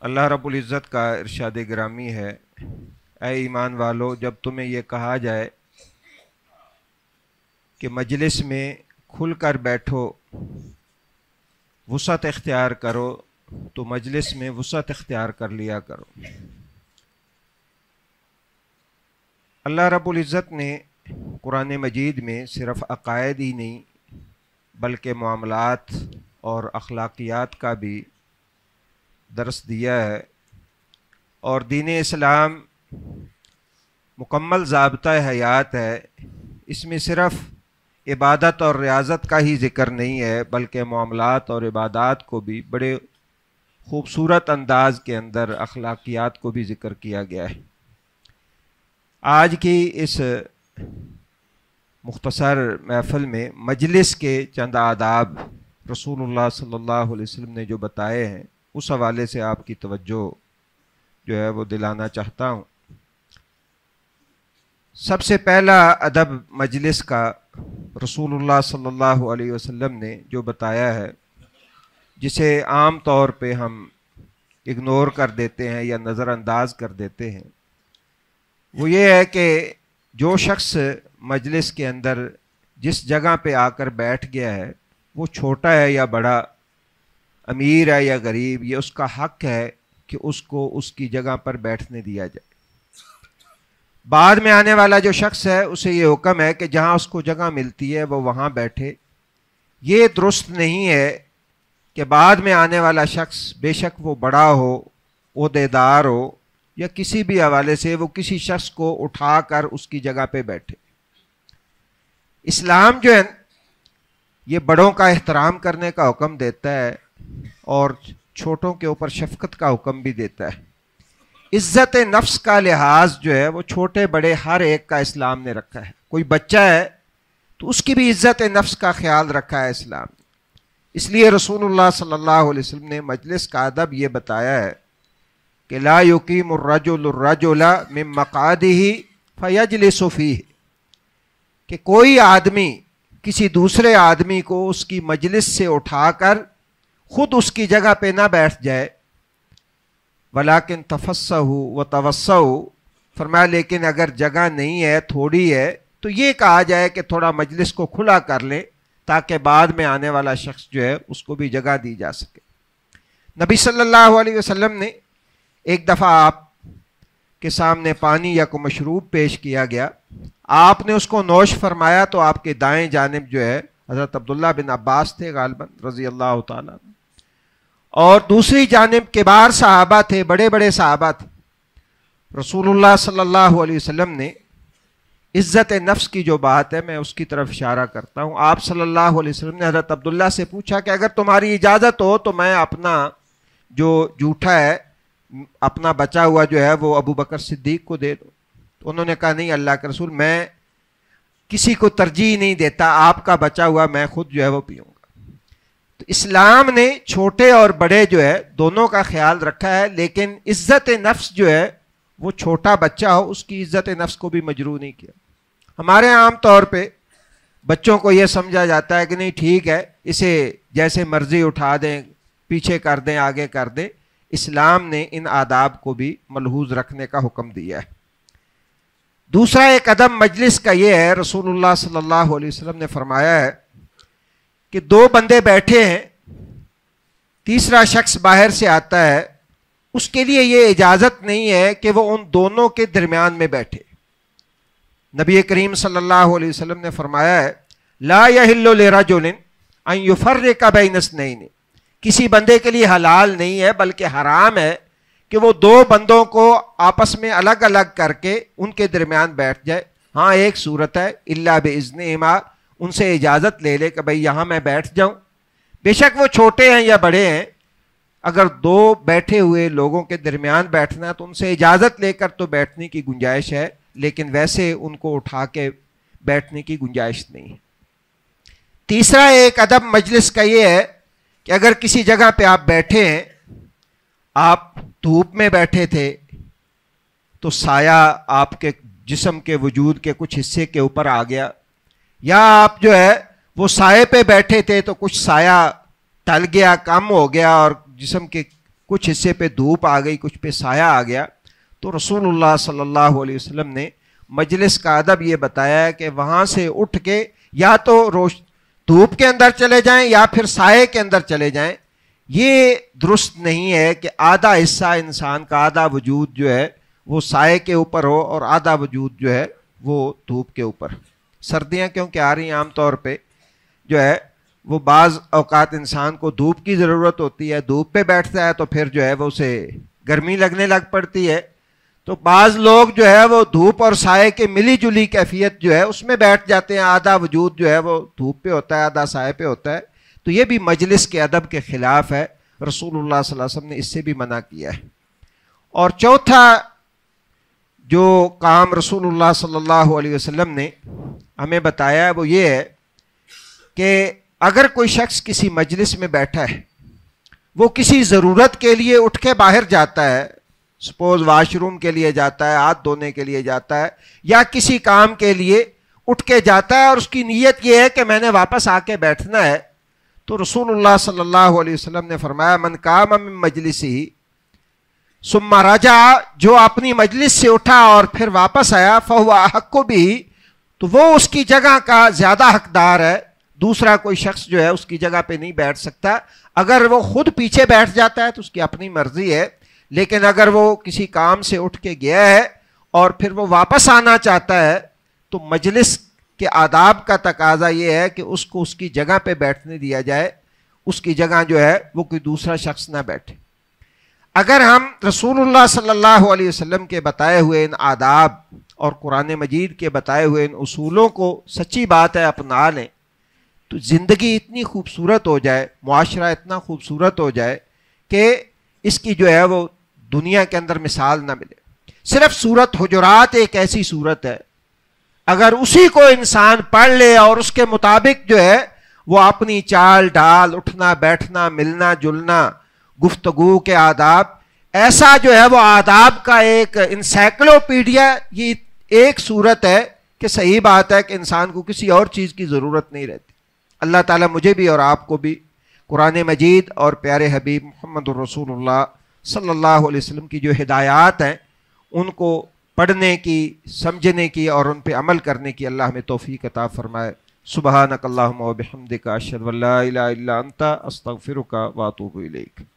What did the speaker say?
اللہ رب العزت کا ارشاد گرامی ہے، اے ایمان والو، جب تمہیں یہ کہا جائے کہ مجلس میں کھل کر بیٹھو، وسعت اختیار کرو، تو مجلس میں وسعت اختیار کر لیا کرو۔ اللہ رب العزت نے قرآن مجید میں صرف عقائد ہی نہیں بلکہ معاملات اور اخلاقیات کا بھی درس دیا ہے، اور دین اسلام مکمل ضابطہ حیات ہے۔ اس میں صرف عبادت اور ریاضت کا ہی ذکر نہیں ہے بلکہ معاملات اور عبادات کو بھی بڑے خوبصورت انداز کے اندر اخلاقیات کو بھی ذکر کیا گیا ہے۔ آج کی اس مختصر محفل میں مجلس کے چند آداب رسول اللہ صلی اللہ علیہ وسلم نے جو بتائے ہیں، اس حوالے سے آپ کی توجہ جو ہے وہ دلانا چاہتا ہوں۔ سب سے پہلا ادب مجلس کا رسول اللہ صلی اللہ علیہ وسلم نے جو بتایا ہے، جسے عام طور پہ ہم اگنور کر دیتے ہیں یا نظر انداز کر دیتے ہیں، وہ یہ ہے کہ جو شخص مجلس کے اندر جس جگہ پہ آ کر بیٹھ گیا ہے، وہ چھوٹا ہے یا بڑا، امیر ہے یا غریب، یہ اس کا حق ہے کہ اس کو اس کی جگہ پر بیٹھنے دیا جائے۔ بعد میں آنے والا جو شخص ہے اسے یہ حکم ہے کہ جہاں اس کو جگہ ملتی ہے وہ وہاں بیٹھے۔ یہ درست نہیں ہے کہ بعد میں آنے والا شخص بے شک وہ بڑا ہو، عہدیدار ہو، یا کسی بھی حوالے سے وہ کسی شخص کو اٹھا کر اس کی جگہ پہ بیٹھے۔ اسلام جو ہے یہ بڑوں کا احترام کرنے کا حکم دیتا ہے اور چھوٹوں کے اوپر شفقت کا حکم بھی دیتا ہے۔ عزت نفس کا لحاظ جو ہے وہ چھوٹے بڑے ہر ایک کا اسلام نے رکھا ہے۔ کوئی بچہ ہے تو اس کی بھی عزت نفس کا خیال رکھا ہے اسلام نے۔ اس لیے رسول اللہ صلی اللہ علیہ وسلم نے مجلس کا ادب یہ بتایا ہے کہ لا یقیم الرجل الرجل من مقعدہ فیجلس فیہ، کہ کوئی آدمی کسی دوسرے آدمی کو اس کی مجلس سے اٹھا کر خود اس کی جگہ پہ نہ بیٹھ جائے۔ ولیکن تفسحوا وتوسعوا، فرمایا لیکن اگر جگہ نہیں ہے، تھوڑی ہے، تو یہ کہا جائے کہ تھوڑا مجلس کو کھلا کر لیں تاکہ بعد میں آنے والا شخص جو ہے اس کو بھی جگہ دی جا سکے۔ نبی صلی اللہ علیہ وسلم نے ایک دفعہ آپ کے سامنے پانی یا کوئی مشروب پیش کیا گیا، آپ نے اس کو نوش فرمایا تو آپ کے دائیں جانب جو ہے حضرت عبداللہ بن عباس تھے غالباً رضی اللہ تعالیٰ، اور دوسری جانب کبار صحابہ تھے، بڑے بڑے صحابہ تھے۔ رسول اللہ صلی اللہ علیہ وسلم نے عزت نفس کی جو بات ہے میں اس کی طرف اشارہ کرتا ہوں۔ آپ صلی اللہ علیہ وسلم نے حضرت عبداللہ سے پوچھا کہ اگر تمہاری اجازت ہو تو میں اپنا جو جوٹھا ہے، اپنا بچا ہوا جو ہے وہ ابو بکر صدیق کو دے دو۔ تو انہوں نے کہا نہیں اللہ کے رسول، میں کسی کو ترجیح نہیں دیتا، آپ کا بچا ہوا میں خود جو ہے وہ پیوں گا۔ تو اسلام نے چھوٹے اور بڑے جو ہے دونوں کا خیال رکھا ہے، لیکن عزت نفس جو ہے وہ چھوٹا بچہ ہو اس کی عزت نفس کو بھی مجروح نہیں کیا۔ ہمارے عام طور پہ بچوں کو یہ سمجھا جاتا ہے کہ نہیں ٹھیک ہے، اسے جیسے مرضی اٹھا دیں، پیچھے کر دیں، آگے کر دیں۔ اسلام نے ان آداب کو بھی ملحوظ رکھنے کا حکم دیا ہے۔ دوسرا ایک ادب مجلس کا یہ ہے، رسول اللہ صلی اللہ علیہ وسلم نے فرمایا ہے کہ دو بندے بیٹھے ہیں، تیسرا شخص باہر سے آتا ہے، اس کے لیے یہ اجازت نہیں ہے کہ وہ ان دونوں کے درمیان میں بیٹھے۔ نبی کریم صلی اللہ علیہ وسلم نے فرمایا ہے لا یحل لرجل ان یفرق بین اثنین، کسی بندے کے لیے حلال نہیں ہے بلکہ حرام ہے کہ وہ دو بندوں کو آپس میں الگ الگ کر کے ان کے درمیان بیٹھ جائے۔ ہاں ایک صورت ہے الا باذنہما، ان سے اجازت لے لے کہ بھئی یہاں میں بیٹھ جاؤں، بے شک وہ چھوٹے ہیں یا بڑے ہیں، اگر دو بیٹھے ہوئے لوگوں کے درمیان بیٹھنا ہے تو ان سے اجازت لے کر تو بیٹھنے کی گنجائش ہے، لیکن ویسے ان کو اٹھا کے بیٹھنے کی گنجائش نہیں ہے۔ تیسرا ایک ادب مجلس کا یہ ہے کہ اگر کسی جگہ پہ آپ بیٹھے ہیں، آپ دھوپ میں بیٹھے تھے تو سایہ آپ کے جسم کے وجود کے کچھ حصے کے اوپر آ گیا، یا آپ جو ہے وہ سائے پہ بیٹھے تھے تو کچھ سایہ ٹل گیا، کم ہو گیا اور جسم کے کچھ حصے پہ دھوپ آ گئی، کچھ پہ سایہ آ گیا، تو رسول اللہ صلی اللہ علیہ وسلم نے مجلس کا ادب یہ بتایا ہے کہ وہاں سے اٹھ کے یا تو دھوپ کے اندر چلے جائیں یا پھر سائے کے اندر چلے جائیں۔ یہ درست نہیں ہے کہ آدھا حصہ انسان کا، آدھا وجود جو ہے وہ سائے کے اوپر ہو اور آدھا وجود جو ہے وہ دھوپ کے اوپر۔ سردیاں کیونکہ آ رہی ہیں، عام طور پہ جو ہے وہ بعض اوقات انسان کو دھوپ کی ضرورت ہوتی ہے، دھوپ پہ بیٹھتا ہے تو پھر جو ہے وہ اسے گرمی لگنے لگ پڑتی ہے، تو بعض لوگ جو ہے وہ دھوپ اور سائے کے ملی جلی کیفیت جو ہے اس میں بیٹھ جاتے ہیں، آدھا وجود جو ہے وہ دھوپ پہ ہوتا ہے، آدھا سائے پہ ہوتا ہے، تو یہ بھی مجلس کے ادب کے خلاف ہے، رسول اللہ صلی اللہ علیہ وسلم نے اس سے بھی منع کیا ہے۔ اور چوتھا جو کام رسول اللہ صلی اللہ علیہ وسلم نے ہمیں بتایا ہے وہ یہ ہے کہ اگر کوئی شخص کسی مجلس میں بیٹھا ہے، وہ کسی ضرورت کے لیے اٹھ کے باہر جاتا ہے، سپوز واش روم کے لیے جاتا ہے، ہاتھ دھونے کے لیے جاتا ہے، یا کسی کام کے لیے اٹھ کے جاتا ہے اور اس کی نیت یہ ہے کہ میں نے واپس آ کے بیٹھنا ہے، تو رسول اللہ صلی اللہ علیہ وسلم نے فرمایا من قام من مجلسی ثم رجع، جو اپنی مجلس سے اٹھا اور پھر واپس آیا، فہو احق بھی، تو وہ اس کی جگہ کا زیادہ حقدار ہے، دوسرا کوئی شخص جو ہے اس کی جگہ پہ نہیں بیٹھ سکتا۔ اگر وہ خود پیچھے بیٹھ جاتا ہے تو اس کی اپنی مرضی ہے، لیکن اگر وہ کسی کام سے اٹھ کے گیا ہے اور پھر وہ واپس آنا چاہتا ہے تو مجلس کے آداب کا تقاضا یہ ہے کہ اس کو اس کی جگہ پہ بیٹھنے دیا جائے، اس کی جگہ جو ہے وہ کوئی دوسرا شخص نہ بیٹھے۔ اگر ہم رسول اللہ صلی اللہ علیہ وسلم کے بتائے ہوئے ان آداب اور قرآن مجید کے بتائے ہوئے ان اصولوں کو سچی بات ہے اپنا لیں تو زندگی اتنی خوبصورت ہو جائے، معاشرہ اتنا خوبصورت ہو جائے کہ اس کی جو ہے وہ دنیا کے اندر مثال نہ ملے۔ صرف سورت حجرات ایک ایسی سورت ہے، اگر اسی کو انسان پڑھ لے اور اس کے مطابق جو ہے وہ اپنی چال ڈال، اٹھنا بیٹھنا، ملنا جلنا، گفتگو کے آداب، ایسا جو ہے وہ آداب کا ایک انسائکلوپیڈیا یہ ایک سورت ہے کہ صحیح بات ہے کہ انسان کو کسی اور چیز کی ضرورت نہیں رہتی۔ اللہ تعالیٰ مجھے بھی اور آپ کو بھی قرآن مجید اور پیارے حبیب محمد الرسول اللہ صلی اللہ علیہ وسلم کی جو ہدایات ہیں ان کو پڑھنے کی، سمجھنے کی اور ان پہ عمل کرنے کی اللہ ہمیں توفیق عطا فرمائے۔ سبحانک اللہم و بحمدک، اشہد ان لا الہ الا انت، استغفرک و اتوب الیک۔